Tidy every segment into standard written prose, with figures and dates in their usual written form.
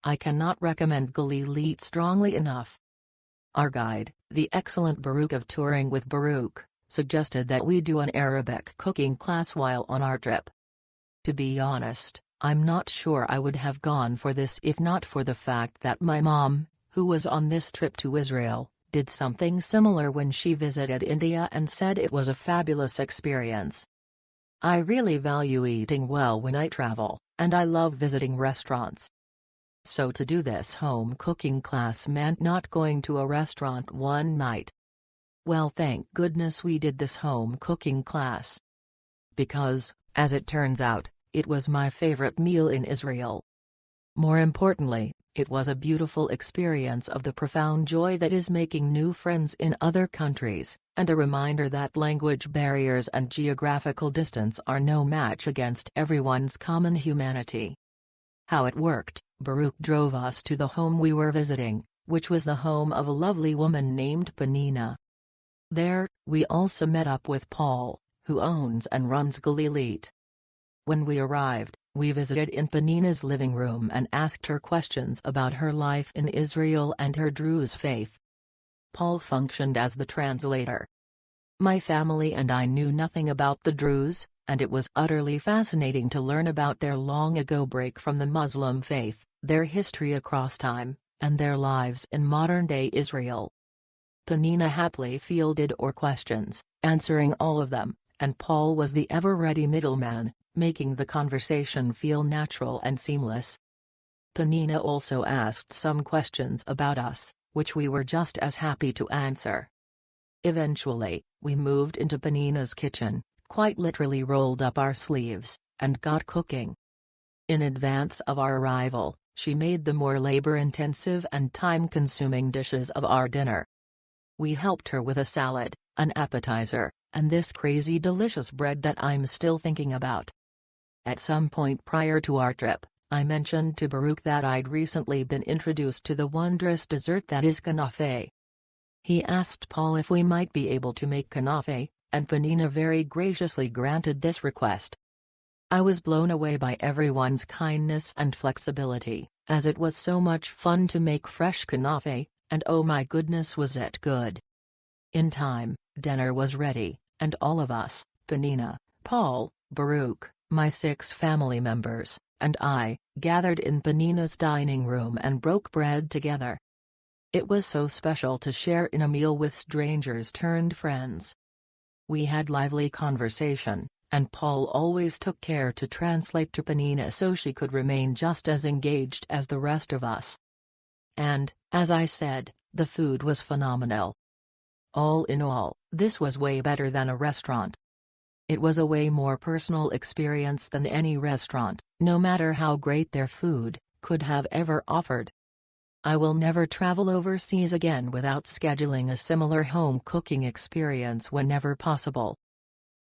I cannot recommend Galilee strongly enough. Our guide, the excellent Baruch of Touring with Baruch, suggested that we do an Arabic cooking class while on our trip. To be honest, I'm not sure I would have gone for this if not for the fact that my mom, who was on this trip to Israel, did something similar when she visited India and said it was a fabulous experience. I really value eating well when I travel, and I love visiting restaurants. So to do this home cooking class meant not going to a restaurant one night. Well, thank goodness we did this home cooking class. Because, as it turns out, it was my favorite meal in Israel. More importantly, it was a beautiful experience of the profound joy that is making new friends in other countries, and a reminder that language barriers and geographical distance are no match against everyone's common humanity. How it worked: Baruch drove us to the home we were visiting, which was the home of a lovely woman named Penina. There, we also met up with Paul, who owns and runs Galilee. When we arrived, we visited in Penina's living room and asked her questions about her life in Israel and her Druze faith. Paul functioned as the translator. My family and I knew nothing about the Druze, and it was utterly fascinating to learn about their long-ago break from the Muslim faith, their history across time, and their lives in modern-day Israel. Penina happily fielded our questions, answering all of them, and Paul was the ever-ready middleman, making the conversation feel natural and seamless. Penina also asked some questions about us, which we were just as happy to answer. Eventually, we moved into Penina's kitchen, quite literally rolled up our sleeves, and got cooking. In advance of our arrival, she made the more labor-intensive and time-consuming dishes of our dinner. We helped her with a salad, an appetizer, and this crazy delicious bread that I'm still thinking about. At some point prior to our trip, I mentioned to Baruch that I'd recently been introduced to the wondrous dessert that is kanafe. He asked Paul if we might be able to make kanafe, and Penina very graciously granted this request. I was blown away by everyone's kindness and flexibility, as it was so much fun to make fresh kanafe, and oh my goodness was it good. In time, dinner was ready, and all of us, Penina, Paul, Baruch, my 6 family members, and I, gathered in Penina's dining room and broke bread together. It was so special to share in a meal with strangers turned friends. We had lively conversation, and Paul always took care to translate to Penina so she could remain just as engaged as the rest of us. And, as I said, the food was phenomenal. All in all, this was way better than a restaurant. It was a way more personal experience than any restaurant, no matter how great their food, could have ever offered. I will never travel overseas again without scheduling a similar home cooking experience whenever possible.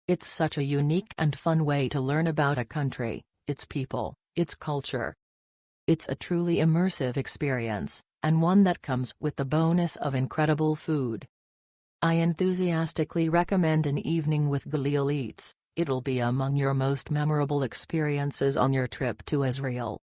It's such a unique and fun way to learn about a country, its people, its culture. It's a truly immersive experience, and one that comes with the bonus of incredible food. I enthusiastically recommend an evening with Galilee. It'll be among your most memorable experiences on your trip to Israel.